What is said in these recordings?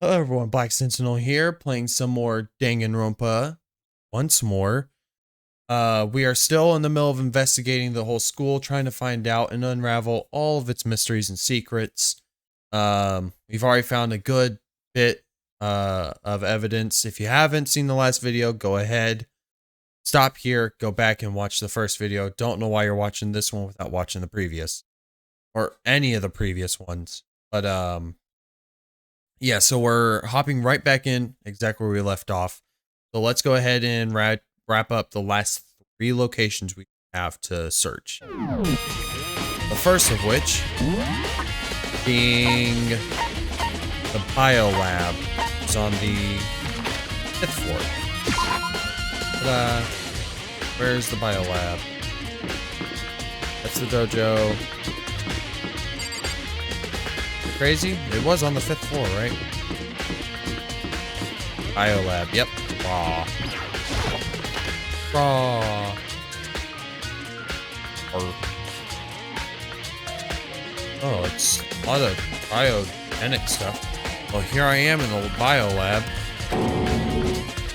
Hello everyone, Black Sentinel here, playing some more Danganronpa once more. We are still in the middle of investigating the whole school, trying to find out and unravel all of its mysteries and secrets. We've already found a good bit of evidence. If you haven't seen the last video, go ahead, stop here, go back and watch the first video. Don't know why you're watching this one without watching the previous, or any of the previous ones. But yeah, so we're hopping right back in exactly where we left off. So let's go ahead and wrap up the last 3 locations we have to search. The first of which being the bio lab, which is on the 5th floor. Ta-da! Where's the bio lab? That's the dojo. Crazy? It was on the 5th floor, right? Biolab, yep. Raw. Raw. Oh, it's a lot of biogenic stuff. Well, here I am in the biolab.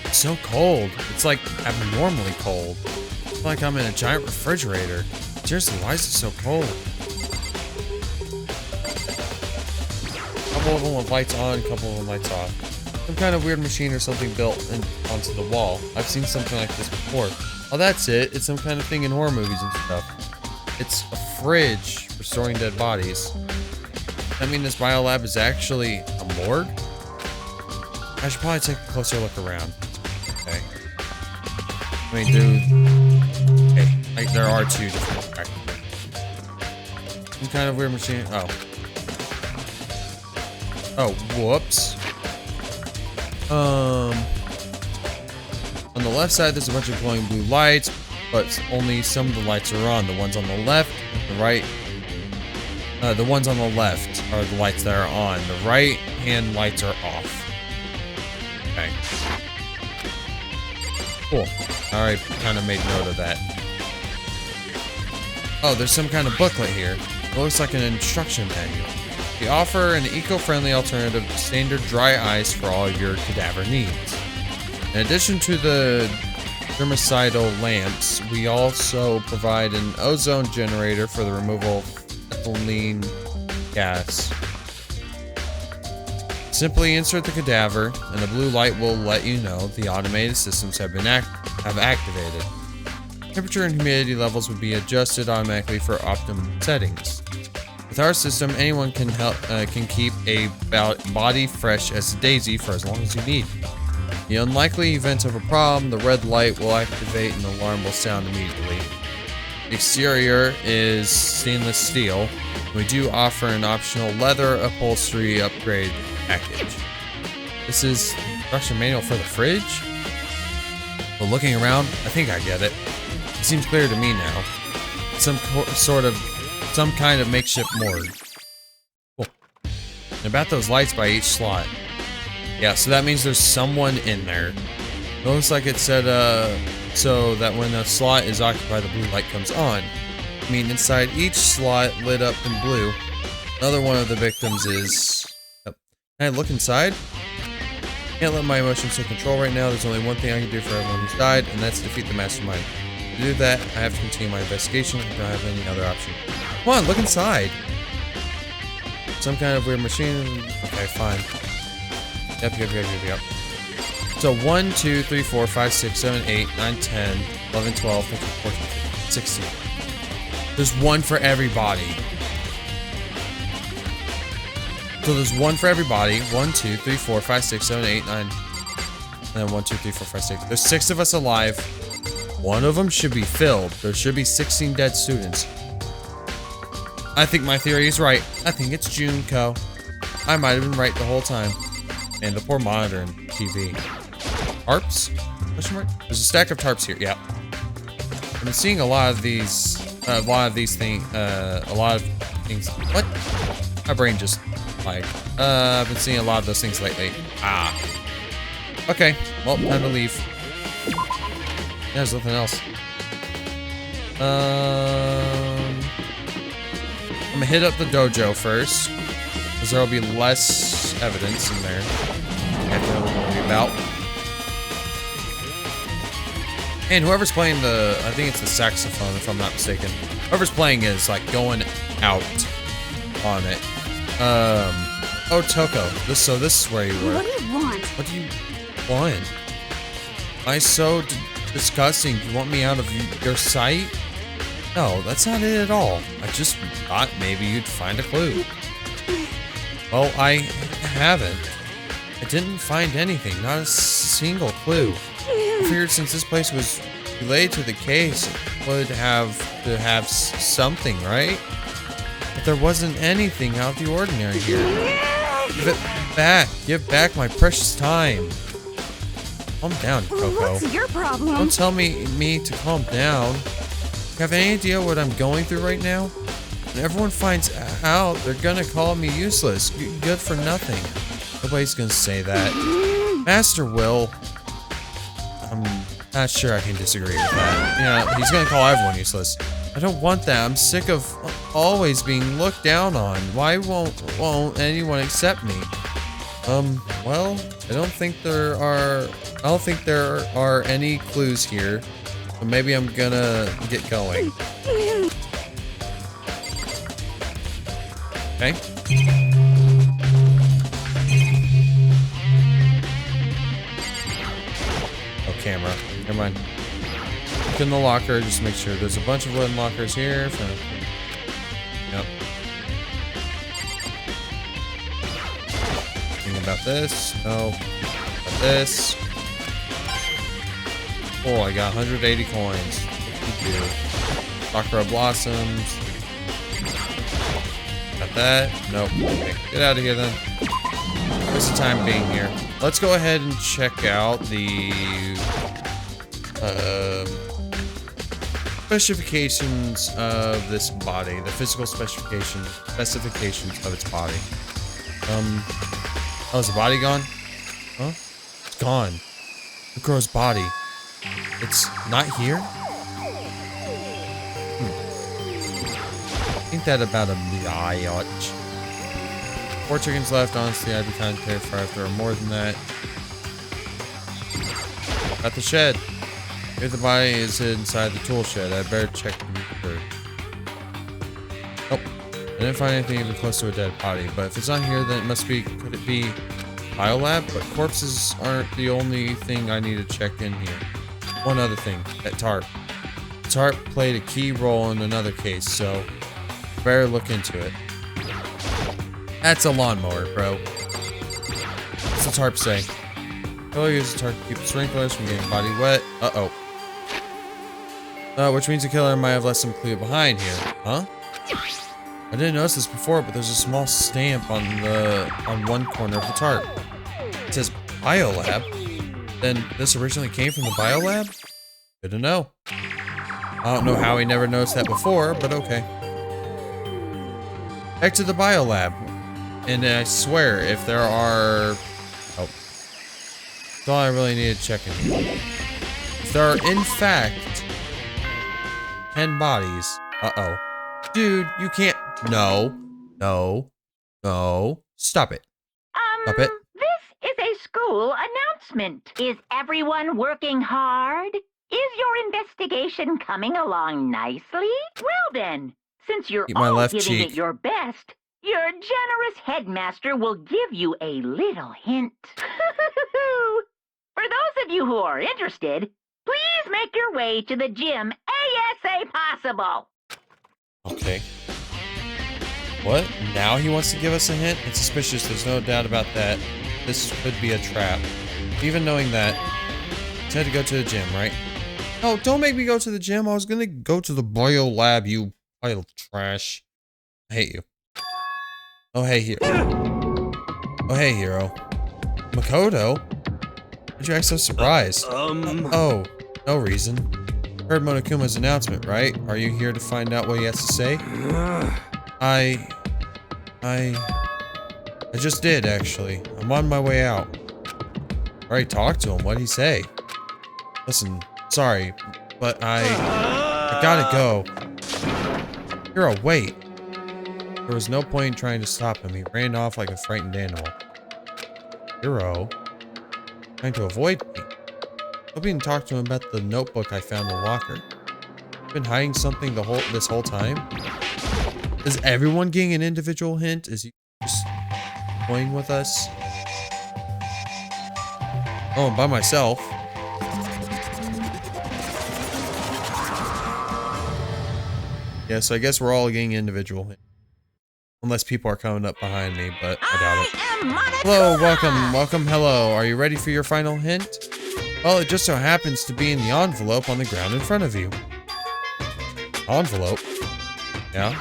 It's so cold. It's like abnormally cold. It's like I'm in a giant refrigerator. Seriously, why is it so cold? Couple of them with lights on, couple of them lights off. Some kind of weird machine or something built onto the wall. I've seen something like this before. Oh, that's it. It's some kind of thing in horror movies and stuff. It's a fridge for storing dead bodies. I mean, this biolab is actually a morgue? I should probably take a closer look around. Okay. I mean, dude. Okay, like, there are 2 different practices. Some kind of weird machine. Oh. Oh, whoops. On the left side, there's a bunch of glowing blue lights, but only some of the lights are on. The ones on the left, the right, the ones on the left are the lights that are on. The right-hand lights are off. Okay. Cool. Alright, kind of made note of that. Oh, there's some kind of booklet here. It looks like an instruction manual. We offer an eco-friendly alternative to standard dry ice for all your cadaver needs. In addition to the germicidal lamps, we also provide an ozone generator for the removal of ethylene gas. Simply insert the cadaver, and the blue light will let you know the automated systems have activated. Temperature and humidity levels would be adjusted automatically for optimum settings. With our system, anyone can keep a body fresh as a daisy for as long as you need. In the unlikely event of a problem, the red light will activate and the alarm will sound immediately. The exterior is stainless steel. We do offer an optional leather upholstery upgrade package. This is the instruction manual for the fridge? But looking around, I think I get it. It seems clear to me now. Some kind of makeshift morgue. Cool. And about those lights by each slot. Yeah, so that means there's someone in there. It looks like it said, so that when a slot is occupied, the blue light comes on. I mean, inside each slot lit up in blue. Another one of the victims is... Can I look inside? Can't let my emotions take control right now. There's only one thing I can do for everyone who's died, and that's defeat the mastermind. To do that, I have to continue my investigation. I don't have any other option. Come on, look inside. Some kind of weird machine. Okay, fine. Yep. So 1, 2, 3, 4, 5, 6, 7, 8, 9, 10, 11, 12, 13, 14, 15, 16. There's one for everybody. So there's one for everybody. 1, 2, 3, 4, 5, 6, 7, 8, 9. And then 1, 2, 3, 4, 5, 6. There's 6 of us alive. One of them should be filled. There should be 16 dead students. I think my theory is right. I think it's Junko. I might have been right the whole time. And the poor monitor and TV. Tarps? Question mark? There's a stack of tarps here. Yeah. I've been seeing a lot of these things. What? My brain just lagged. I've been seeing a lot of those things lately. Ah. Okay. Well, time to leave. There's nothing else. I'm gonna hit up the dojo first, because there will be less evidence in there. about. And whoever's playing I think it's the saxophone, if I'm not mistaken. Whoever's playing is like going out on it. Oh, Toko. So this is where you were. What do you want? What do you want? Am I so disgusting? You want me out of your sight? No, that's not it at all. I just thought maybe you'd find a clue. Well, I haven't. I didn't find anything, not a single clue. I figured since this place was related to the case, it would have to have something, right? But there wasn't anything out of the ordinary here. Give it back. Give back my precious time. Calm down, Coco. What's your problem? Don't tell me to calm down. You have any idea what I'm going through right now? When everyone finds out, they're gonna call me useless, good for nothing. Nobody's gonna say that. Master will. I'm not sure I can disagree with that. Yeah, he's gonna call everyone useless. I don't want that. I'm sick of always being looked down on. Why won't anyone accept me? Well, I don't think there are any clues here. So maybe I'm gonna get going. Okay. Oh, camera. Never mind. Look in the locker, just make sure. There's a bunch of wooden lockers here. Yep. Anything about this? No. About this. Oh, I got 180 coins. Thank you. Sakura blossoms. Got that? Nope. Okay. Get out of here then. What's the time being here? Let's go ahead and check out the specifications of this body. The physical specifications of its body. Oh, is the body gone? Huh? It's gone. The girl's body. It's not here? Think that about a biatch. 4 chickens left. Honestly, I'd be kind of terrified if there were more than that. At the shed. If the body is inside the tool shed, I'd better check first. Nope. I didn't find anything even close to a dead body, but if it's not here, then it must be. Could it be biolab? But corpses aren't the only thing I need to check in here. One other thing, that tarp. The tarp played a key role in another case, so better look into it. That's a lawnmower, bro. What's the tarp say? Oh, use the tarp to keep the sprinklers from getting body wet. Uh-oh. Which means the killer might have left some clue behind here, huh? I didn't notice this before, but there's a small stamp on one corner of the tarp. It says biolab. Then this originally came from the biolab? Good to know. I don't know how he never noticed that before, but okay. Back to the biolab. And I swear, if there are... Oh. That's all I really need to check in here. If there are, in fact, 10 bodies... Uh-oh. Dude, you can't... No. No. No. Stop it. Stop it. This is a school announcement. Is everyone working hard? Is your investigation coming along nicely? Well then, since you're all giving it your best, your generous headmaster will give you a little hint. For those of you who are interested, please make your way to the gym ASAP possible. Okay. What? Now he wants to give us a hint? It's suspicious, there's no doubt about that. This could be a trap. Even knowing that, he said to go to the gym, right? No, don't make me go to the gym. I was gonna go to the bio lab, you pile of trash. I hate you. Oh, hey, Hero. Oh, hey, Hero. Makoto? Why'd you act so surprised? Oh, no reason. Heard Monokuma's announcement, right? Are you here to find out what he has to say? I just did, actually. I'm on my way out. Already talked to him. What'd he say? Listen, sorry, but I gotta go. Hero, wait. There was no point in trying to stop him. He ran off like a frightened animal. Hero. Trying to avoid me. Hoping to talk to him about the notebook I found in the locker. Been hiding something this whole time? Is everyone getting an individual hint? Is he just playing with us? Oh, I'm by myself. Yeah, so I guess we're all getting individual hints. Unless people are coming up behind me, but I doubt it. Hello, welcome, hello. Are you ready for your final hint? Well, it just so happens to be in the envelope on the ground in front of you. Envelope? Yeah,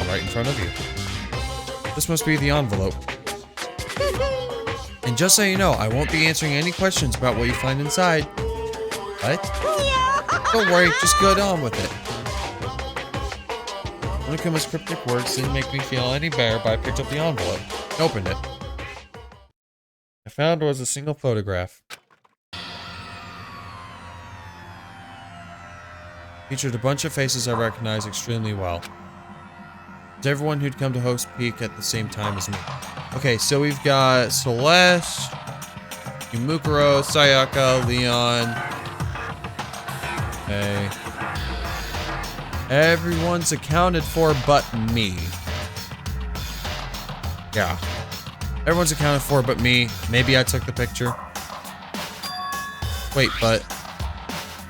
right in front of you. This must be the envelope. And just so you know, I won't be answering any questions about what you find inside. What? Don't worry, just go on with it. Monokuma's cryptic words didn't make me feel any better, but I picked up the envelope and opened it. I found was a single photograph. Featured a bunch of faces I recognized extremely well. It's everyone who'd come to Hope's Peak at the same time as me. Okay, so we've got Celeste, Yumukuro, Sayaka, Leon. Okay. Everyone's accounted for but me. Yeah. Everyone's accounted for but me. Maybe I took the picture. Wait, but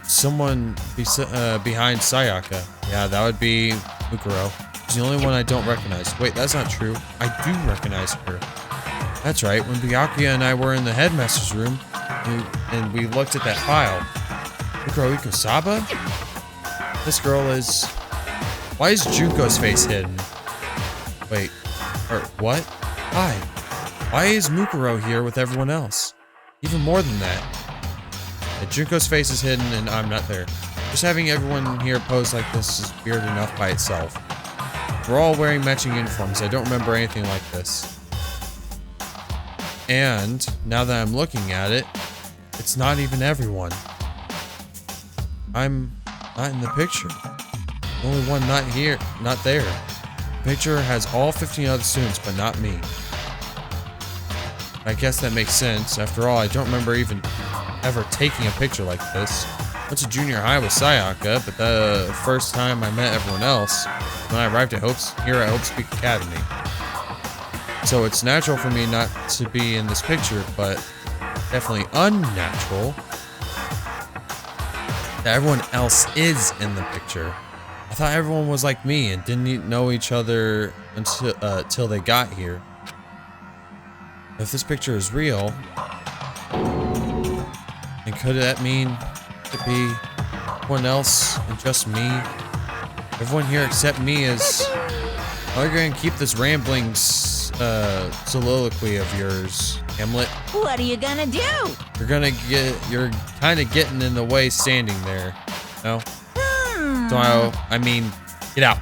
someone behind Sayaka. Yeah, that would be Mukuro. She's the only one I don't recognize. Wait, that's not true. I do recognize her. That's right. When Byakuya and I were in the headmaster's room, and we looked at that file. Mukuro Ikosaba? This girl is... Why is Junko's face hidden? Wait. Or what? Why? Why is Mukuro here with everyone else? Even more than that. Junko's face is hidden and I'm not there. Just having everyone here pose like this is weird enough by itself. We're all wearing matching uniforms. I don't remember anything like this. And now that I'm looking at it, it's not even everyone. I'm not in the picture. The only one not here, not there. The picture has all 15 other students, but not me. I guess that makes sense. After all, I don't remember even ever taking a picture like this. Went to junior high with Sayaka, but the first time I met everyone else, when I arrived at here at Hope's Peak Academy. So it's natural for me not to be in this picture, but definitely unnatural that everyone else is in the picture. I thought everyone was like me and didn't know each other until they got here. If this picture is real, then could that mean it be everyone else and just me? Everyone here except me is... Are you going to keep this rambling soliloquy of yours, Hamlet? What are you gonna do? You're kind of getting in the way standing there. No? So I mean, get out.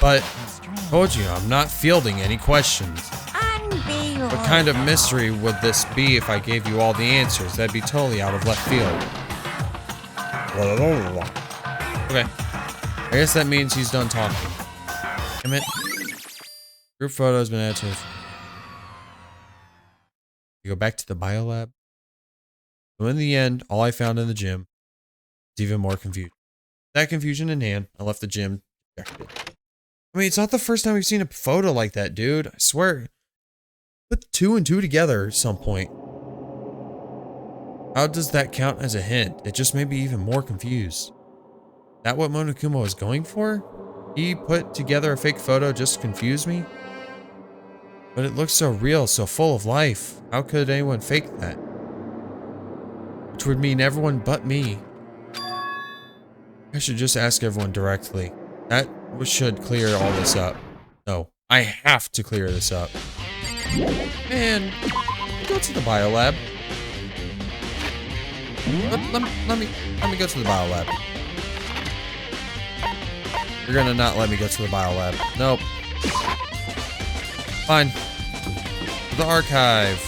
But, told you, I'm not fielding any questions. What kind of mystery would this be if I gave you all the answers? That'd be totally out of left field. Okay. I guess that means he's done talking. Damn it. Group photo has been added to... You go back to the biolab. So in the end, all I found in the gym is even more confusion. That confusion in hand, I left the gym. I mean, it's not the first time we've seen a photo like that, dude. I swear. Put 2 and 2 together at some point. How does that count as a hint? It just made me even more confused. Is that what Monokuma was going for? He put together a fake photo just to confuse me? But it looks so real, so full of life. How could anyone fake that? Which would mean everyone but me. I should just ask everyone directly. That should clear all this up. No, I have to clear this up. Man, go to the biolab. Let me go to the biolab. You're gonna not let me go to the biolab. Nope. Fine. The archive.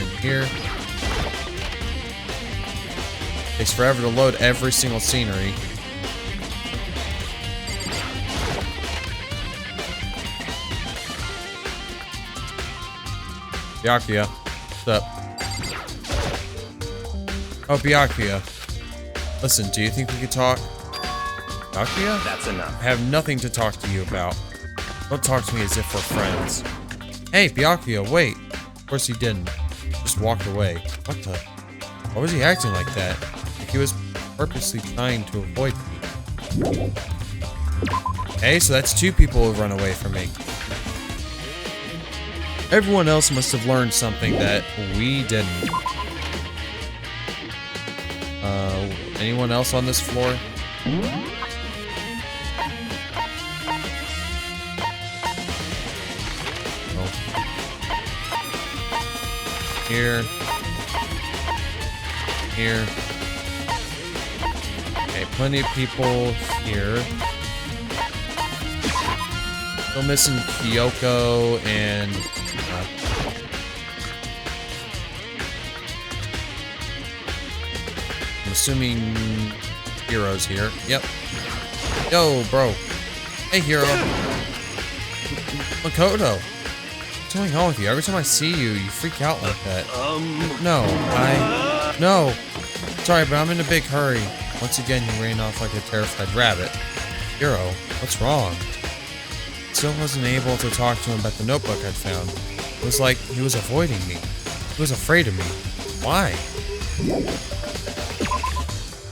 In here. Takes forever to load every single scenery. Byakuya, what's up? Oh, Byakuya. Listen, do you think we could talk? Byakuya? That's enough. I have nothing to talk to you about. Don't talk to me as if we're friends. Hey, Byakuya, wait. Of course he didn't. Just walked away. What the? Why was he acting like that? Like he was purposely trying to avoid me. Hey, so that's 2 people who run away from me. Everyone else must have learned something that we didn't. Anyone else on this floor? Oh. Here. Here. Okay, plenty of people here. Still missing Kyoko and I'm assuming Hero's here. Yep. Yo, bro. Hey, Hero. Makoto. What's going on with you? Every time I see you, you freak out like that. No. Sorry, but I'm in a big hurry. Once again, you ran off like a terrified rabbit. Hero, what's wrong? Still wasn't able to talk to him about the notebook I'd found. It was like he was avoiding me. He was afraid of me. Why?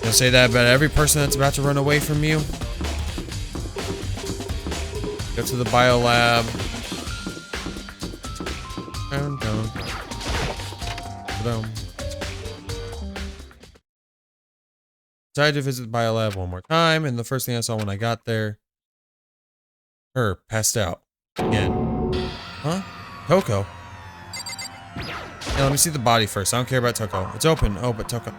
You'll say that about every person that's about to run away from you? Go to the biolab. Down. Decided to visit the biolab one more time, and the first thing I saw when I got there, her passed out again. Huh? Toko. Yeah, let me see the body first. I don't care about Toko. It's open. Oh, but Toko.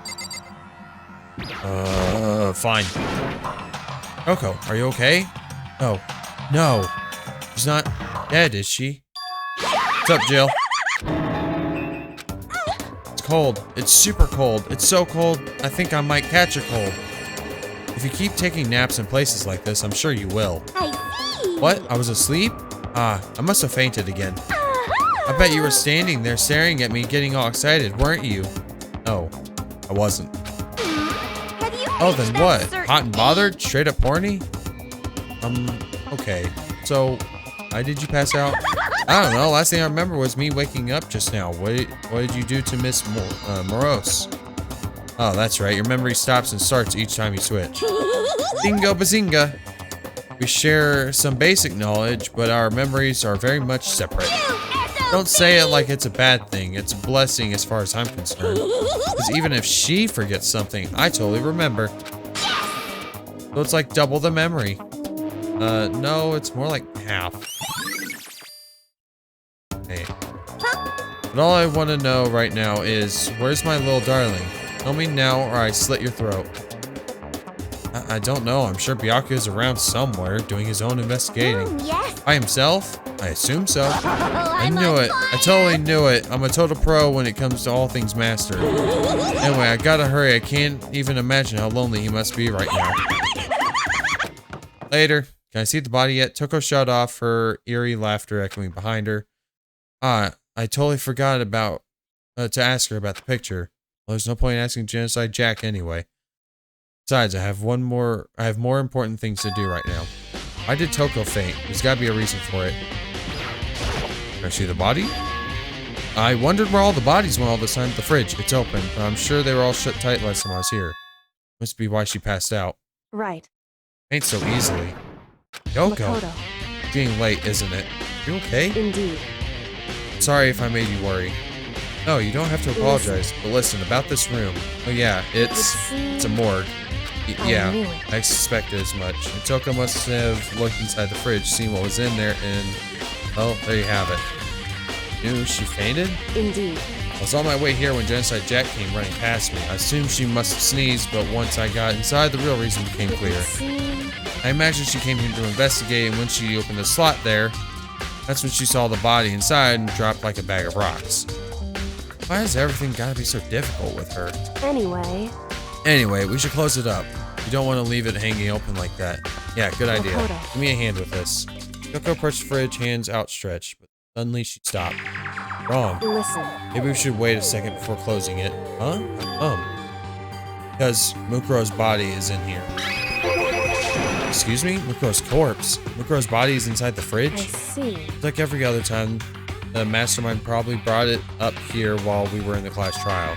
Fine. Toko, are you okay? Oh, no. She's not dead, is she? What's up, Jill? It's cold. It's super cold. It's so cold, I think I might catch a cold. If you keep taking naps in places like this, I'm sure you will. I see. What? I was asleep? Ah, I must have fainted again. I bet you were standing there staring at me, getting all excited, weren't you? No, I wasn't. Oh, then what? Hot and bothered? Straight up horny? Okay. So, why did you pass out? I don't know. Last thing I remember was me waking up just now. What did you do to Miss Morose? Oh, that's right. Your memory stops and starts each time you switch. Bingo bazinga. We share some basic knowledge, but our memories are very much separate. Don't say it like it's a bad thing. It's a blessing as far as I'm concerned. Because even if she forgets something, I totally remember. So it's like double the memory. No, it's more like half. Hey. But all I want to know right now is, where's my little darling? Tell me now or I slit your throat. I don't know. I'm sure Byakuya is around somewhere doing his own investigating. Yes. By himself? I assume so. I knew it. I totally knew it. I'm a total pro when it comes to all things master. Anyway, I gotta hurry. I can't even imagine how lonely he must be right now. Later. Can I see the body yet? Toko shut off, her eerie laughter echoing behind her. I totally forgot about to ask her about the picture. Well, there's no point in asking Genocide Jack anyway. Besides, I have more important things to do right now. Why did Toko faint? There's gotta be a reason for it. Can I see the body? I wondered where all the bodies went all this time at the fridge. It's open, but I'm sure they were all shut tight last time I was here. Must be why she passed out. Right. Faint so easily. Yoko. Makoto. It's getting late, isn't it? You okay? Indeed. Sorry if I made you worry. No, you don't have to apologize. But listen, about this room. Oh yeah, it's a morgue. Yeah, I suspected as much. And Toko must have looked inside the fridge, seen what was in there, and well, there you have it. Knew she fainted? Indeed. I was on my way here when Genocide Jack came running past me. I assumed she must have sneezed, but once I got inside, the real reason became clear. I imagine she came here to investigate, and when she opened the slot there, that's when she saw the body inside and dropped like a bag of rocks. Why has everything gotta be so difficult with her? Anyway, we should close it up. You don't want to leave it hanging open like that. Yeah, good idea. Makoto. Give me a hand with this. Toko approached the fridge, hands outstretched, but suddenly she stopped. Wrong. Listen. Maybe we should wait a second before closing it. Huh? Because Mukuro's body is in here. Excuse me? Mukuro's corpse? Mukuro's body is inside the fridge? I see. It's like every other time, the mastermind probably brought it up here while we were in the class trial.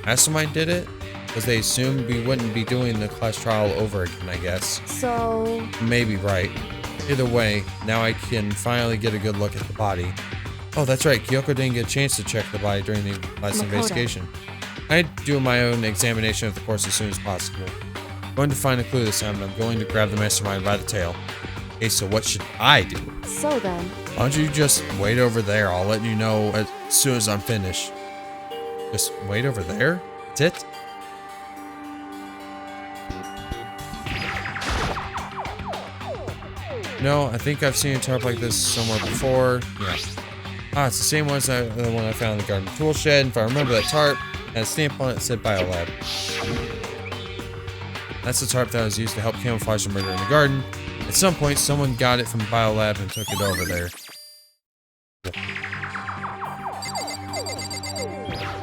Mastermind did it? Because they assumed we wouldn't be doing the class trial over again, I guess. So... Maybe right. Either way, now I can finally get a good look at the body. Oh, that's right. Kyoko didn't get a chance to check the body during the last investigation. I do my own examination of the corpse as soon as possible. I'm going to find a clue this time, and I'm going to grab the mastermind by the tail. Okay, so what should I do? So then... Why don't you just wait over there? I'll let you know as soon as I'm finished. Just wait over there? That's it? No, I think I've seen a tarp like this somewhere before. Yeah. Ah, it's the same one as the one I found in the garden tool shed. If I remember that tarp, it had a stamp on it that said Biolab. That's the tarp that was used to help camouflage the murder in the garden. At some point, someone got it from Biolab and took it over there.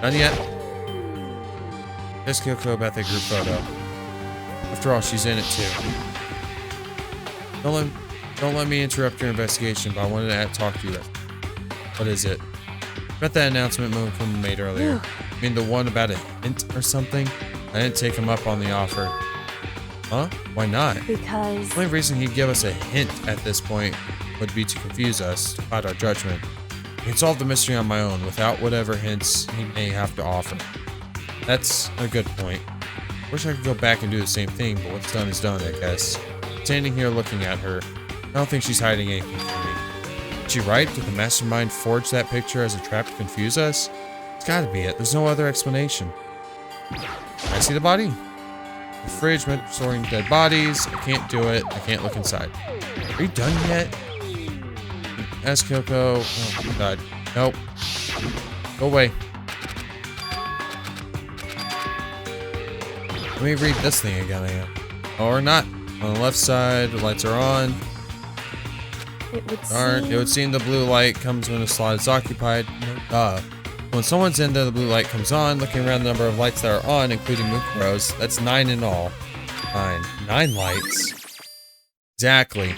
Done yet? Ask Kyoko about that group photo. After all, she's in it too. Don't let me interrupt your investigation, but I wanted to talk to you. What is it? About that announcement Moon made earlier. I mean the one about a hint or something? I didn't take him up on the offer. Huh? Why not? Because... The only reason he'd give us a hint at this point would be to confuse us, to cloud our judgment. I can solve the mystery on my own, without whatever hints he may have to offer. That's a good point. Wish I could go back and do the same thing, but what's done is done, I guess. Standing here looking at her, I don't think she's hiding anything from me. Is she right? Did the mastermind forge that picture as a trap to confuse us? It's gotta be it. There's no other explanation. Can I see the body? The fridge meant for storing dead bodies. I can't do it. I can't look inside. Are you done yet? Ask Kyoko. Oh my god. Nope. Go away. Let me read this thing again. Or not. On the left side, the lights are on. It would seem the blue light comes when a slot is occupied. When someone's in there, the blue light comes on. Looking around the number of lights that are on, including Mukuro's, that's 9 in all. 9 lights. Exactly.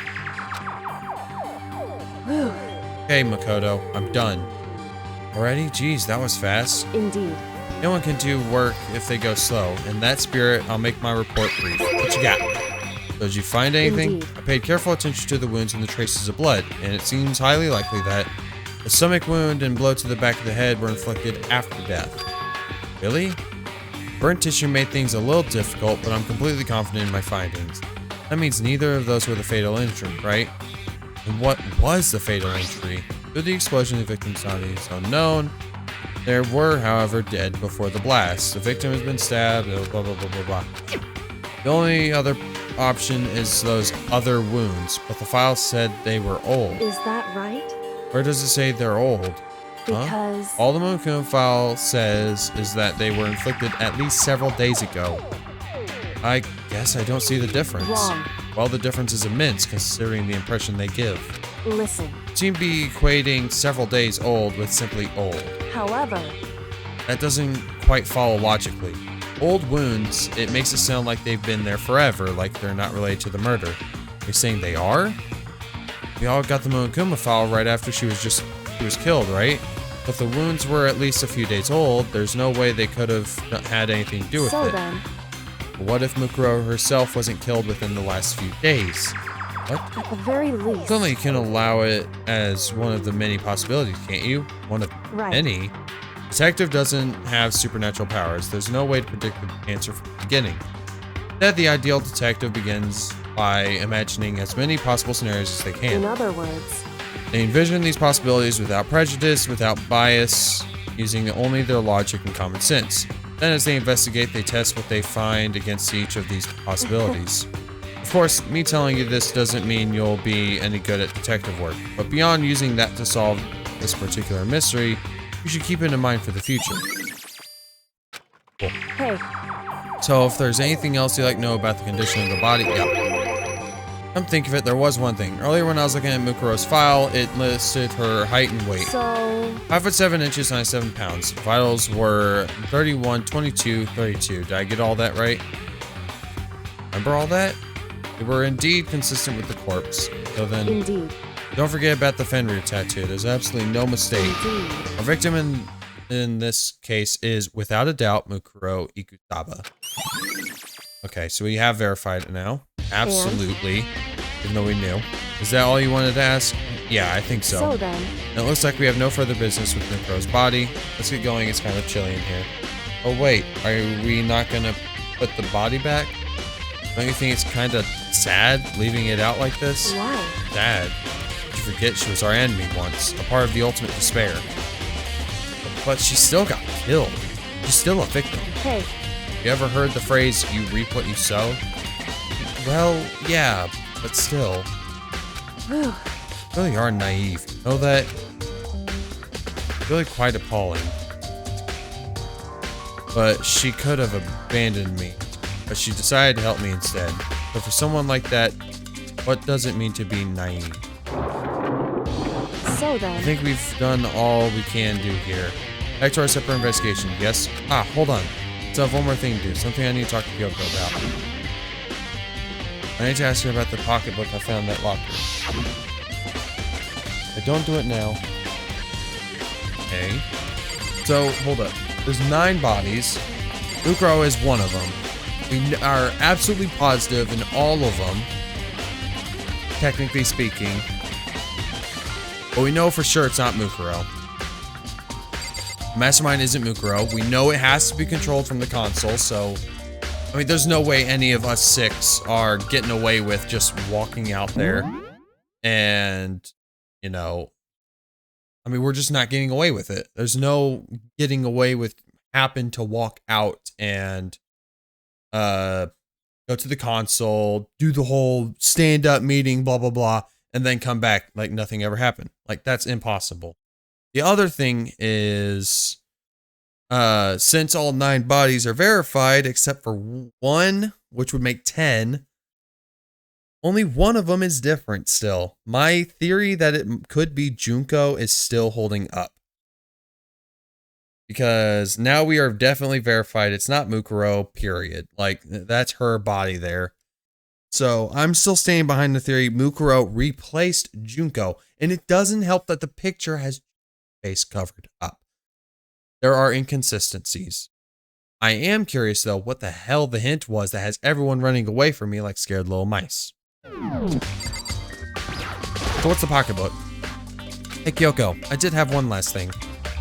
Okay, Makoto, I'm done. Already? Geez, that was fast. Indeed. No one can do work if they go slow. In that spirit, I'll make my report brief. What you got? So did you find anything? Indeed. I paid careful attention to the wounds and the traces of blood, and it seems highly likely that the stomach wound and blow to the back of the head were inflicted after death. Really? Burnt tissue made things a little difficult, but I'm completely confident in my findings. That means neither of those were the fatal injury, right? And what was the fatal injury? Through the explosion, the victim's body is unknown. There were, however, dead before the blast. The victim has been stabbed, blah, blah, blah, blah, blah. The only other option is those other wounds, but the file said they were old. Is that right? Where does it say they're old? Because... Huh? All the Mooncoon file says is that they were inflicted at least several days ago. I guess I don't see the difference. Wrong. Well, the difference is immense considering the impression they give. Listen. Seem to be equating several days old with simply old. However... That doesn't quite follow logically. Old wounds, it makes it sound like they've been there forever, like they're not related to the murder. You're saying they are? We all got the Monokuma file right after she was killed, right? If the wounds were at least a few days old, there's no way they could have had anything to do with it. So then... But what if Mukuro herself wasn't killed within the last few days? What? At the very least... Certainly you can allow it as one of the many possibilities, can't you? One of many? Detective doesn't have supernatural powers. There's no way to predict the answer from the beginning. Instead, the ideal detective begins by imagining as many possible scenarios as they can. In other words... They envision these possibilities without prejudice, without bias, using only their logic and common sense. Then as they investigate, they test what they find against each of these possibilities. Of course, me telling you this doesn't mean you'll be any good at detective work, but beyond using that to solve this particular mystery, you should keep it in mind for the future. Cool. Hey. So if there's anything else you'd like to know about the condition of the body, Come think of it, there was one thing. Earlier when I was looking at Mukuro's file, it listed her height and weight. So... 5 foot 7 inches, 97 pounds. Vitals were 31, 22, 32. Did I get all that right? Remember all that? They were indeed consistent with the corpse. So then... Indeed. Don't forget about the Fenrir tattoo. There's absolutely no mistake. Indeed. Our victim in this case is, without a doubt, Mukuro Ikusaba. Okay, so we have verified it now. Absolutely. Even though we knew. Is that all you wanted to ask? Yeah, I think so. So then... It looks like we have no further business with Mukuro's body. Let's get going. It's kind of chilly in here. Oh, wait. Are we not going to put the body back? Don't you think it's kind of sad leaving it out like this? Why? Sad. Did you forget she was our enemy once? A part of the ultimate despair. But she still got killed. She's still a victim. Hey. You ever heard the phrase, you reap what you sow? Well, yeah, but still. Whew. Really are naive. Know that? Really quite appalling. But she could have abandoned me. But she decided to help me instead. But for someone like that, what does it mean to be naive? So then... I think we've done all we can do here. Back to our separate investigation, yes? Ah, hold on. So I have one more thing to do. Something I need to talk to Kyoko about. I need to ask her about the pocketbook I found in that locker. I don't do it now. Okay. So, hold up. There's 9 bodies. Mukuro is one of them. We are absolutely positive in all of them. Technically speaking. But we know for sure it's not Mukuro. Mastermind isn't Mukuro. We know it has to be controlled from the console, so... I mean, there's no way any of us 6 are getting away with just walking out there. And, you know... I mean, we're just not getting away with it. There's no getting away with happen to walk out and... go to the console, do the whole stand-up meeting, blah, blah, blah, and then come back like nothing ever happened. Like, that's impossible. The other thing is, since all 9 bodies are verified, except for 1, which would make 10, only one of them is different still. My theory that it could be Junko is still holding up. Because now we are definitely verified it's not Mukuro, period. Like, that's her body there. So, I'm still standing behind the theory Mukuro replaced Junko. And it doesn't help that the picture has face covered up. There are inconsistencies. I am curious, though, what the hell the hint was that has everyone running away from me like scared little mice. So, what's the pocketbook? Hey, Kyoko, I did have one last thing.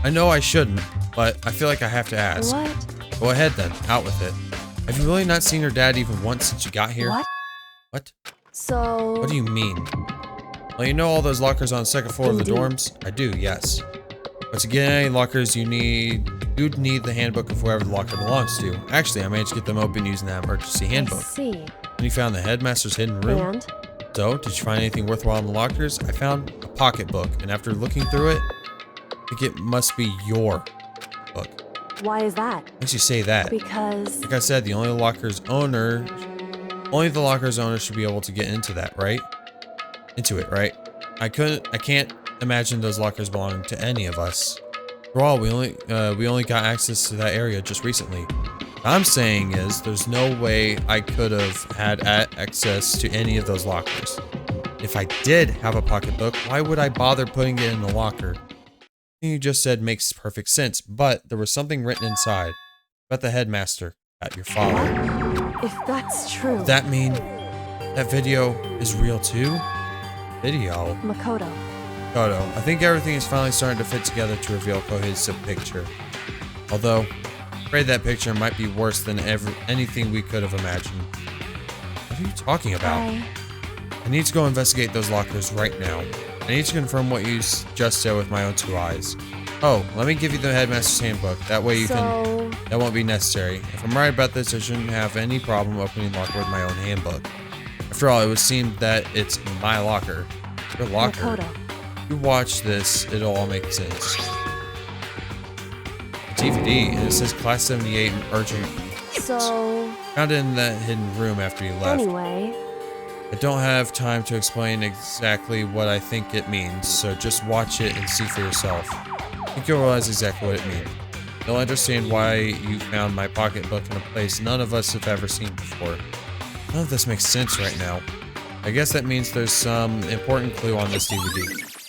I know I shouldn't, but I feel like I have to ask. What? Go ahead then, out with it. Have you really not seen her dad even once since you got here? What? What? So... What do you mean? Well, you know all those lockers on the second floor of the dorms? I do, yes. But to get any lockers, you'd need the handbook of whoever the locker belongs to. Actually, I managed to get them open using that emergency handbook. I see. And you found the headmaster's hidden room? And? So, did you find anything worthwhile in the lockers? I found a pocketbook, and after looking through it, I think it must be your book. Why is that? Makes you say that. Because... Like I said, only the locker's owner should be able to get into that, right? Into it, right? I can't imagine those lockers belonging to any of us. After all, we only got access to that area just recently. What I'm saying is, there's no way I could have had access to any of those lockers. If I did have a pocketbook, why would I bother putting it in the locker? You just said makes perfect sense, but there was something written inside about the headmaster, about your father. If that's true... Does that mean that video is real too? Video? Makoto. Makoto, I think everything is finally starting to fit together to reveal a cohesive picture. Although, I'm afraid that picture might be worse than anything we could have imagined. What are you talking about? I need to go investigate those lockers right now. I need to confirm what you just said with my own 2 eyes. Oh, let me give you the headmaster's handbook. That way that won't be necessary. If I'm right about this, I shouldn't have any problem opening the locker with my own handbook. After all, it would seem that it's my locker. Your locker. Makoto. If you watch this, it'll all make sense. A DVD, and it says Class 78 urgent. So... Found it in that hidden room after you left. Anyway... I don't have time to explain exactly what I think it means, so just watch it and see for yourself. I think you'll realize exactly what it means. You'll understand why you found my pocketbook in a place none of us have ever seen before. None of this makes sense right now. I guess that means there's some important clue on this DVD.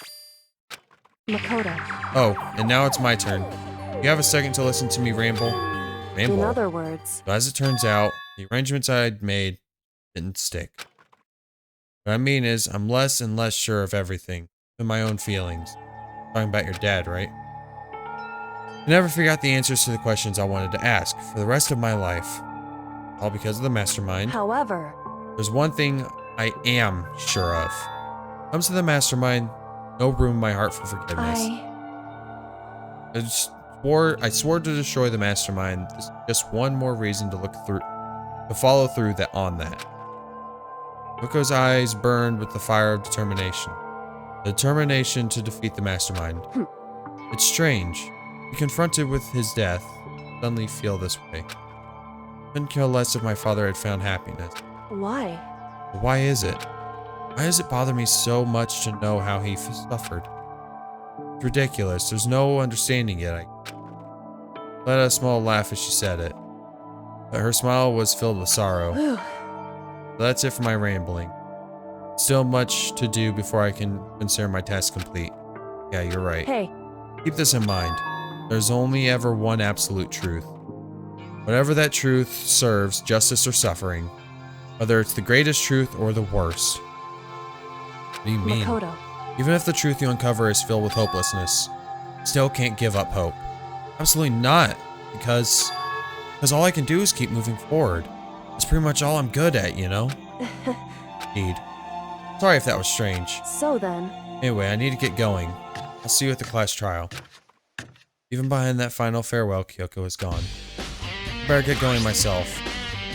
Makoto. Oh, and now it's my turn. You have a second to listen to me ramble? In other words. But as it turns out, the arrangements I'd made didn't stick. What I mean is, I'm less and less sure of everything, and my own feelings. Talking about your dad, right? I never figured out the answers to the questions I wanted to ask for the rest of my life. All because of the mastermind. However, there's one thing I am sure of. Comes to the mastermind, no room in my heart for forgiveness. I swore to destroy the mastermind. There's just one more reason to follow through on that. Yoko's eyes burned with the fire of determination. The determination to defeat the mastermind. It's strange. Be confronted with his death, suddenly feel this way. Couldn't care less if my father had found happiness. Why? But why is it? Why does it bother me so much to know how he suffered? It's ridiculous. There's no understanding it. I let a small laugh as she said it. But her smile was filled with sorrow. So that's it for my rambling. Still much to do before I can consider my task complete. Yeah, you're right. Hey. Keep this in mind. There's only ever one absolute truth. Whatever that truth serves, justice or suffering. Whether it's the greatest truth or the worst. What do you mean? Makoto. Even if the truth you uncover is filled with hopelessness, still can't give up hope. Absolutely not. Because all I can do is keep moving forward. It's pretty much all I'm good at, you know? Indeed. Sorry if that was strange. So then. Anyway, I need to get going. I'll see you at the class trial. Even behind that final farewell, Kyoko is gone. I better get going myself.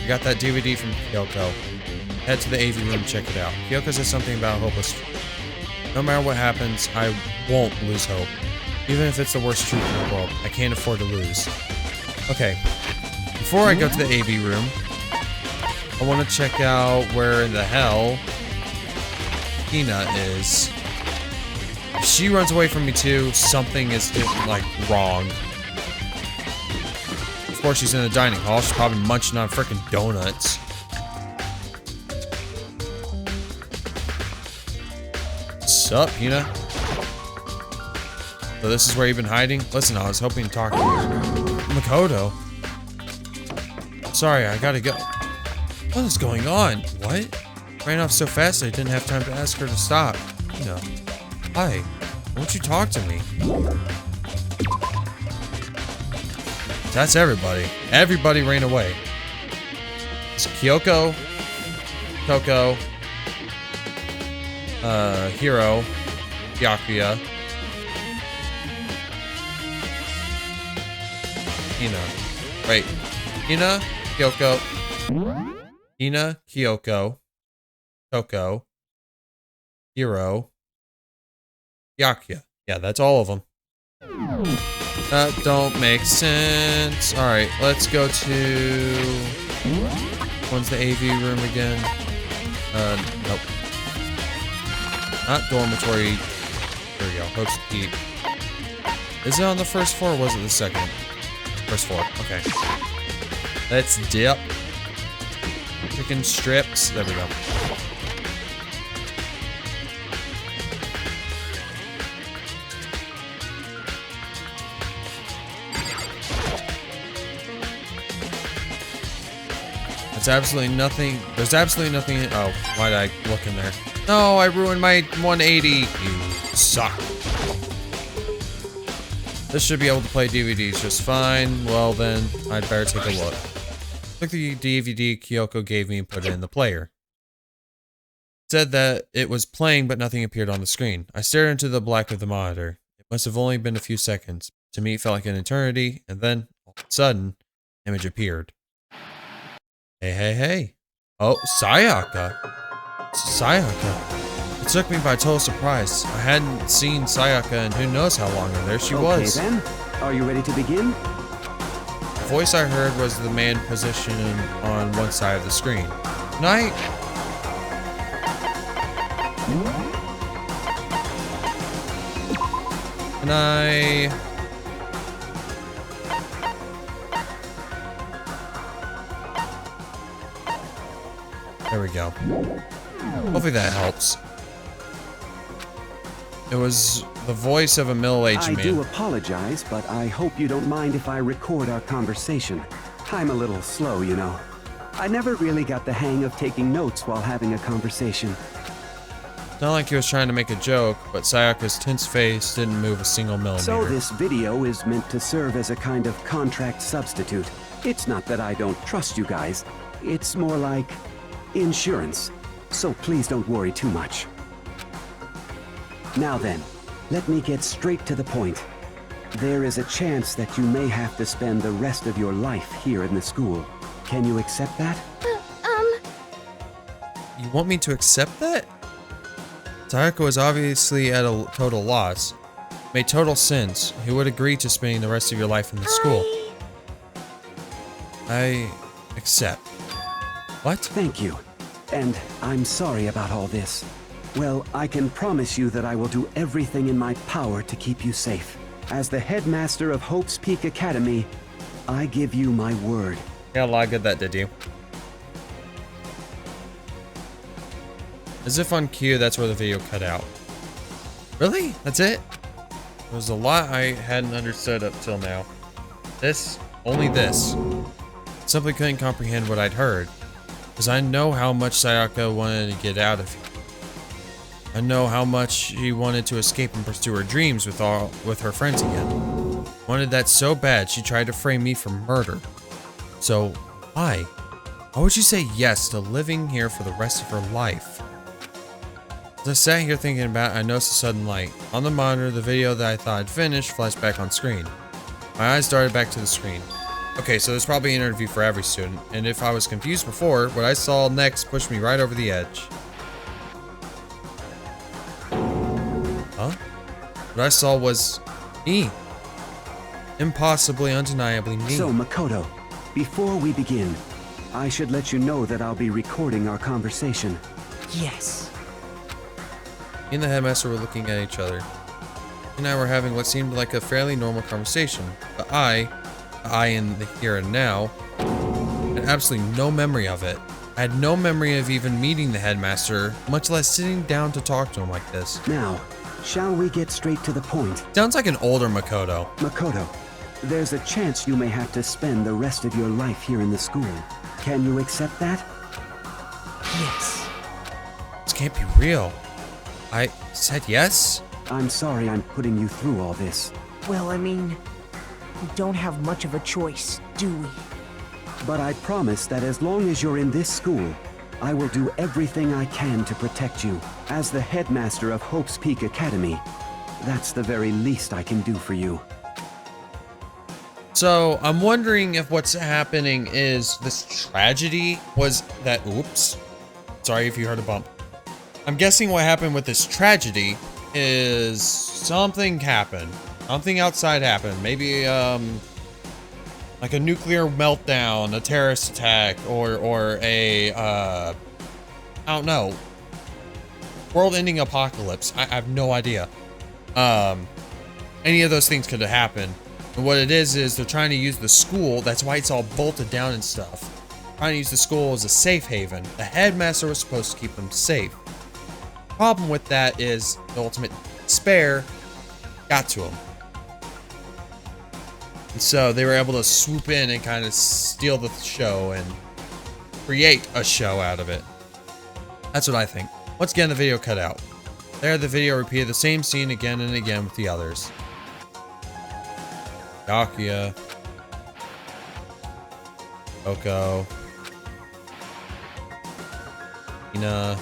I got that DVD from Kyoko. Head to the AV room and check it out. Kyoko says something about hopeless. No matter what happens, I won't lose hope. Even if it's the worst truth in the world, I can't afford to lose. Okay. Before I go to the AV room, I want to check out where in the hell Hina is. If she runs away from me too, something is like wrong. Of course, she's in the dining hall. She's probably munching on freaking donuts. What's up, Hina? So this is where you've been hiding? Listen, I was hoping to talk to you. Makoto. Sorry, I gotta go. What is going on? What? Ran off so fast I didn't have time to ask her to stop. No. Hi. Won't you talk to me? That's everybody. Everybody ran away. It's Kyoko, Toko, Hiro, Byakuya, Hina. Wait. Hina, Kyoko, Hina, Kyoko, Toko, Hiro, Byakuya. Yeah, that's all of them. That don't make sense. Alright, let's go to... When's the AV room again? Nope. Not dormitory. There we go. Host Keep. Is it on the first floor or was it the second? First floor. Okay. Let's dip. Chicken strips. There we go. There's absolutely nothing. There's absolutely nothing. Oh, why did I look in there? No, I ruined my 180. You suck. This should be able to play DVDs just fine. Well then, I'd better take a look. Took the DVD Kyoko gave me and put it in the player. It said that it was playing, but nothing appeared on the screen. I stared into the black of the monitor. It must have only been a few seconds. To me, it felt like an eternity, and then, all of a sudden, an image appeared. Hey, hey, hey. Oh, Sayaka. Sayaka. It took me by total surprise. I hadn't seen Sayaka in who knows how long, and there she was. Okay then, are you ready to begin? The voice I heard was the man positioned on one side of the screen. Night. Can I... There we go. Hopefully that helps. It was the voice of a middle-aged man. I do apologize, but I hope you don't mind if I record our conversation. I'm a little slow, you know. I never really got the hang of taking notes while having a conversation. Not like he was trying to make a joke, but Sayaka's tense face didn't move a single millimeter. So this video is meant to serve as a kind of contract substitute. It's not that I don't trust you guys. It's more like insurance. So please don't worry too much. Now then, let me get straight to the point. There is a chance that you may have to spend the rest of your life here in the school. Can you accept that? You want me to accept that? Sayaka was obviously at a total loss. Made total sense. He would agree to spending the rest of your life in the school. I accept. What? Thank you. And I'm sorry about all this. Well, I can promise you that I will do everything in my power to keep you safe. As the headmaster of Hope's Peak Academy, I give you my word. Yeah, a lot good that did you. As if on cue, that's where the video cut out. Really? That's it? There was a lot I hadn't understood up till now. This, only this. Simply couldn't comprehend what I'd heard. Because I know how much Sayaka wanted to get out of here. I know how much she wanted to escape and pursue her dreams with her friends again. Wanted that so bad she tried to frame me for murder. So, why? Why would you say yes to living here for the rest of her life? As I sat here thinking about it, I noticed a sudden light. On the monitor, the video that I thought I'd finished flashed back on screen. My eyes darted back to the screen. Okay, so there's probably an interview for every student, and if I was confused before, what I saw next pushed me right over the edge. Huh? What I saw was me. Impossibly, undeniably me. So, Makoto, before we begin, I should let you know that I'll be recording our conversation. Yes. Me and the headmaster were looking at each other. He and I were having what seemed like a fairly normal conversation, but I in the here and now, had absolutely no memory of it. I had no memory of even meeting the headmaster, much less sitting down to talk to him like this. Now, shall we get straight to the point? Sounds like an older Makoto. Makoto, there's a chance you may have to spend the rest of your life here in the school. Can you accept that? Yes. This can't be real. I said yes? I'm sorry I'm putting you through all this. Well, I mean, we don't have much of a choice, do we? But I promise that as long as you're in this school, I will do everything I can to protect you. As the headmaster of Hope's Peak Academy, that's the very least I can do for you. So, I'm wondering if what's happening is this tragedy was that... Oops. Sorry if you heard a bump. I'm guessing what happened with this tragedy is something happened. Something outside happened. Maybe, like a nuclear meltdown, a terrorist attack, or a, I don't know, world-ending apocalypse. I have no idea. Any of those things could have happened. And what it is they're trying to use the school. That's why it's all bolted down and stuff. Trying to use the school as a safe haven. The headmaster was supposed to keep them safe. Problem with that is the ultimate despair got to him. And so they were able to swoop in and kind of steal the show and create a show out of it. That's what I think. Once again, the video cut out. There, the video repeated the same scene again and again with the others. Yakuya, Oko, Ina,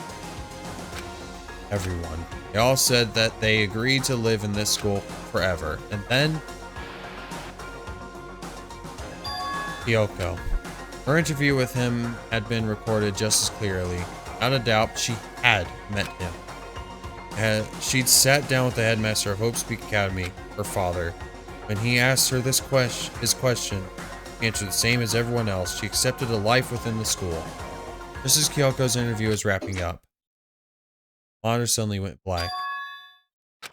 everyone. They all said that they agreed to live in this school forever. And then Kyoko. Her interview with him had been recorded just as clearly. Without a doubt, she had met him. She'd sat down with the headmaster of Hope's Peak Academy, her father. When he asked her his question, he answered the same as everyone else. She accepted a life within the school. Just as Kyoko's interview was wrapping up. Monitor suddenly went black. It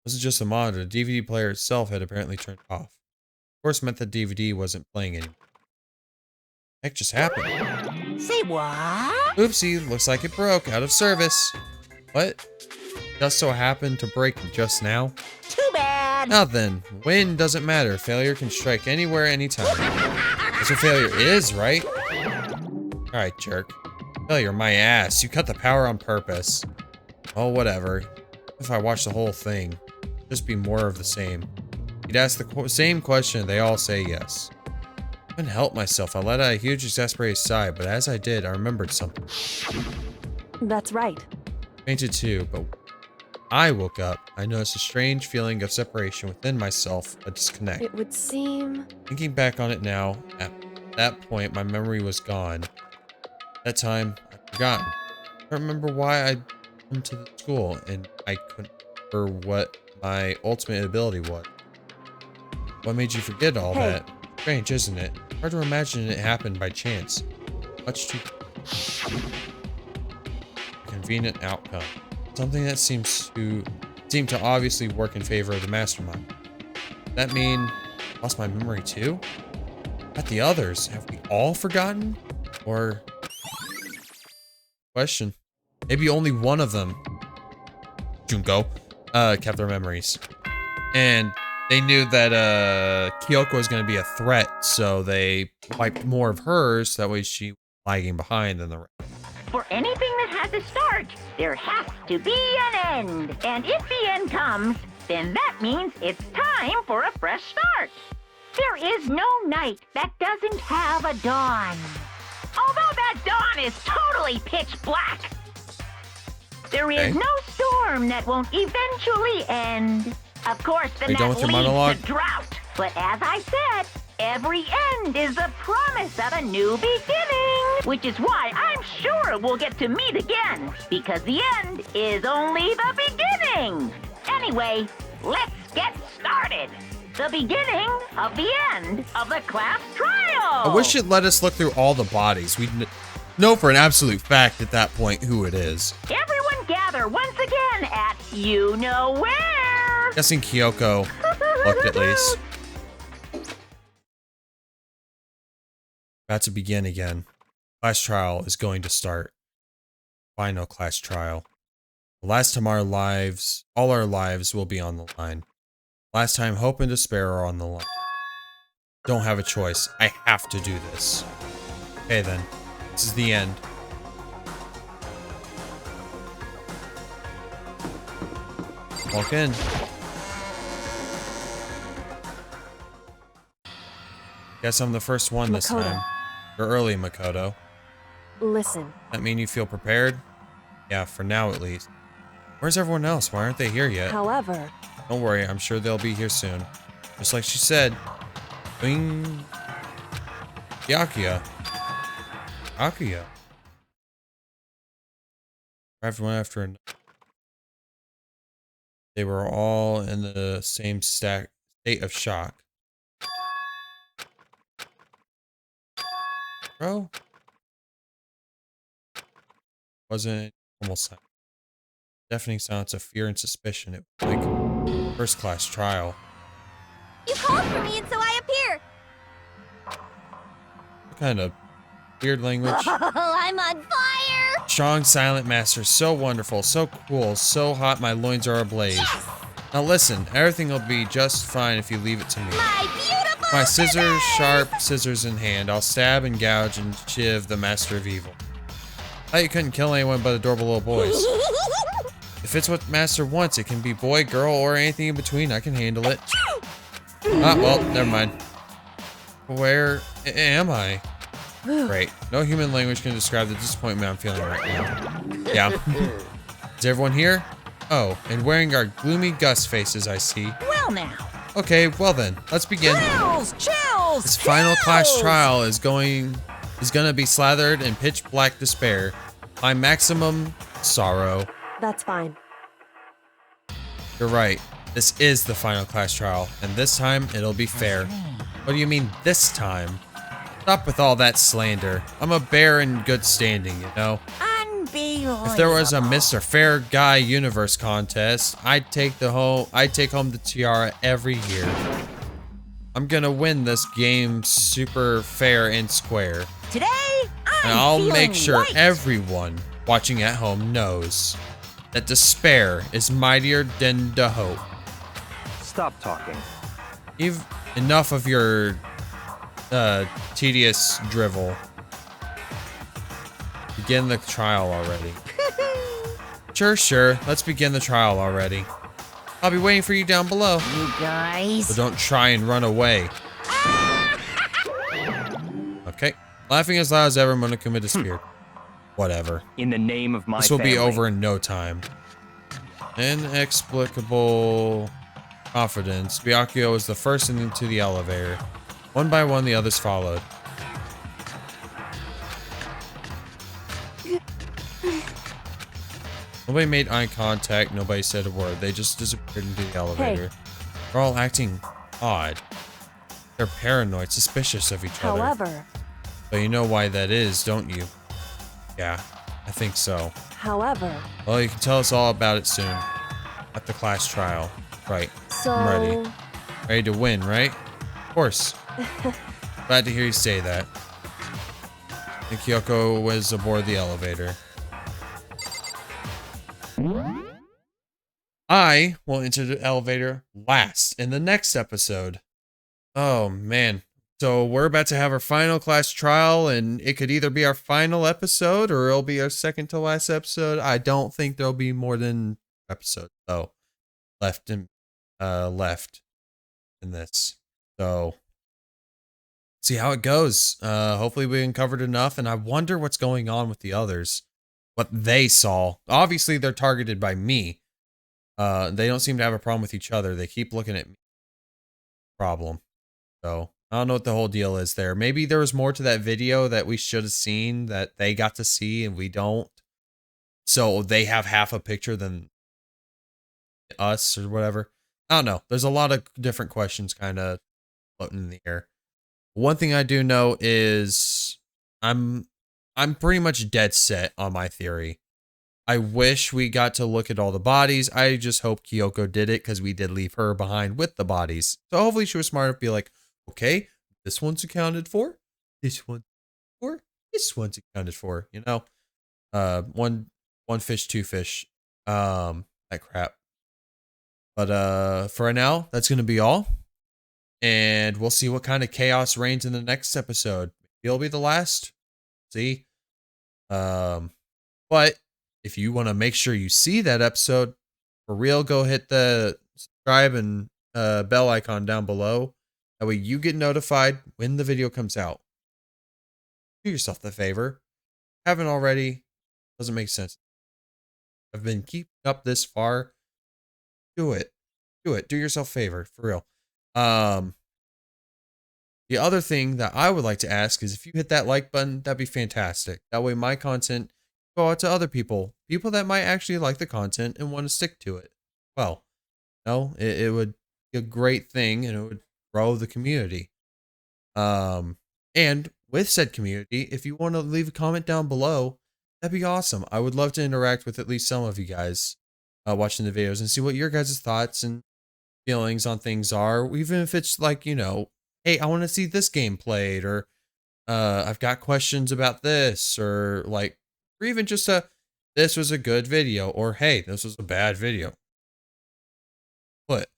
wasn't just the monitor. The DVD player itself had apparently turned off. Of course, meant the DVD wasn't playing anymore. Heck just happened? Say what? Oopsie, looks like it broke. Out of service. What? Just so happened to break just now? Too bad. Now then, when doesn't matter. Failure can strike anywhere, anytime. That's what failure is, right? Alright, jerk. Failure, my ass. You cut the power on purpose. Oh, whatever. If I watch the whole thing, it'd just be more of the same. You'd ask the same question, they all say yes. I couldn't help myself. I let out a huge exasperated sigh, but as I did, I remembered something. That's right. Fainted too, but I woke up. I noticed a strange feeling of separation within myself, a disconnect. It would seem... Thinking back on it now, at that point, my memory was gone. That time, I'd forgotten. I don't remember why I'd come to the school, and I couldn't remember what my ultimate ability was. What made you forget all that? Strange, isn't it? Hard to imagine it happened by chance. Much too... convenient outcome. Something that seemed to obviously work in favor of the mastermind. Does that mean I lost my memory too? Not the others. Have we all forgotten? Or... question. Maybe only one of them, Junko, kept their memories. And they knew that Kyoko was going to be a threat, so they wiped more of hers, that way she was lagging behind than the rest. For anything that has a start, there has to be an end. And if the end comes, then that means it's time for a fresh start. There is no night that doesn't have a dawn. Although that dawn is totally pitch black. There is no storm that won't eventually end. Of course, then that leads to drought. But as I said, every end is a promise of a new beginning. Which is why I'm sure we'll get to meet again. Because the end is only the beginning. Anyway, let's get started. The beginning of the end of the class trial. I wish it let us look through all the bodies. We'd know for an absolute fact at that point who it is. Everyone gather once again at you know where. Guessing Kyoko looked at least. About to begin again. Class trial is going to start. Final class trial. The last time all our lives will be on the line. Last time hope and despair are on the line. Don't have a choice. I have to do this. Okay then. This is the end. Walk in. Guess I'm the first one this time. You're early, Makoto. Listen. That mean you feel prepared? Yeah, for now at least. Where's everyone else? Why aren't they here yet? However... Don't worry, I'm sure they'll be here soon. Just like she said. Bing. Yakuya. Yakuya. Everyone after another. They were all in the same state of shock. Bro? Wasn't it almost like deafening silence of fear and suspicion? It was like first class trial. You called for me and so I appear. What kind of weird language? Oh, I'm on fire! Strong silent master, so wonderful, so cool, so hot my loins are ablaze. Yes! Now listen, everything will be just fine if you leave it to me. My beautiful My scissors, sharp scissors in hand, I'll stab and gouge and shiv the master of evil. I thought you couldn't kill anyone but adorable little boys. If it's what master wants, it can be boy, girl, or anything in between. I can handle it. Ah, well, never mind. Where am I? Great. No human language can describe the disappointment I'm feeling right now. Yeah. Is everyone here? Oh, and wearing our gloomy Gus faces, I see. Well now. Okay, well then, let's begin. Chills! This final class trial is gonna be slathered in pitch black despair. My maximum sorrow. That's fine. You're right. This is the final class trial, and this time it'll be fair. What do you mean this time? Stop with all that slander. I'm a bear in good standing, you know? Unbelievable. If there was a Mr. Fair Guy Universe contest, I'd take home the tiara every year. I'm gonna win this game super fair and square. Today, And I'll make sure everyone watching at home knows that despair is mightier than the hope. Stop talking. Enough of your tedious drivel. Begin the trial already. Sure. Let's begin the trial already. I'll be waiting for you down below. You guys. But don't try and run away. Okay. Laughing as loud as ever, I'm gonna commit a spear. Whatever. In the name of my This will family. be over in no time. Inexplicable confidence. Byakuya was the first into the elevator. One by one, the others followed. Nobody made eye contact. Nobody said a word. They just disappeared into the elevator. They're all acting odd. They're paranoid, suspicious of each other. However. But you know why that is, don't you? Yeah, I think so. However. Well, you can tell us all about it soon. At the class trial. Right. So. I'm ready. Ready to win, right? Of course. Glad to hear you say that. And Kyoko was aboard the elevator. I will enter the elevator last in the next episode. Oh, man. So we're about to have our final class trial, and it could either be our final episode or it'll be our second to last episode. I don't think there'll be more than episodes left in this. So see how it goes. Hopefully we uncovered enough, and I wonder what's going on with the others. What they saw. Obviously they're targeted by me. They don't seem to have a problem with each other. They keep looking at me. Problem. So I don't know what the whole deal is there. Maybe there was more to that video that we should have seen that they got to see and we don't. So they have half a picture than us or whatever. I don't know. There's a lot of different questions kind of floating in the air. One thing I do know is I'm pretty much dead set on my theory. I wish we got to look at all the bodies. I just hope Kyoko did it because we did leave her behind with the bodies. So hopefully she was smart enough to be like, okay, this one's accounted for. This one's for. This one's accounted for. You know, one fish, two fish. That crap. But for now, that's gonna be all. And we'll see what kind of chaos reigns in the next episode. Maybe it'll be the last. See. But if you want to make sure you see that episode, for real, go hit the subscribe and bell icon down below. That way you get notified when the video comes out. Do yourself the favor. Haven't already. Doesn't make sense. I've been keeping up this far. Do it. Do it. Do yourself a favor. For real. The other thing that I would like to ask is if you hit that like button, that'd be fantastic. That way my content go out to other people. People that might actually like the content and want to stick to it. Well, no, it would be a great thing and it would grow the community. And with said community, if you want to leave a comment down below, that'd be awesome. I would love to interact with at least some of you guys watching the videos and see what your guys' thoughts and feelings on things are. Even if it's like, you know, hey, I want to see this game played, or I've got questions about this, or like, or even just this was a good video, or hey, this was a bad video. But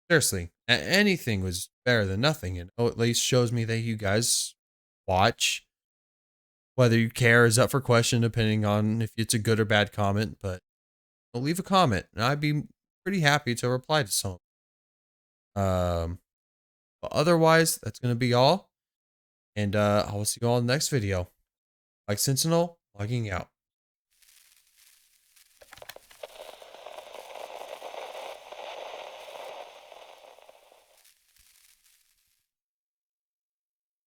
seriously, anything was better than nothing. You know, at least shows me that you guys watch. Whether you care is up for question, depending on if it's a good or bad comment. But leave a comment, and I'd be pretty happy to reply to some. But otherwise, that's gonna be all. And I will see you all in the next video. Like Sentinel, logging out.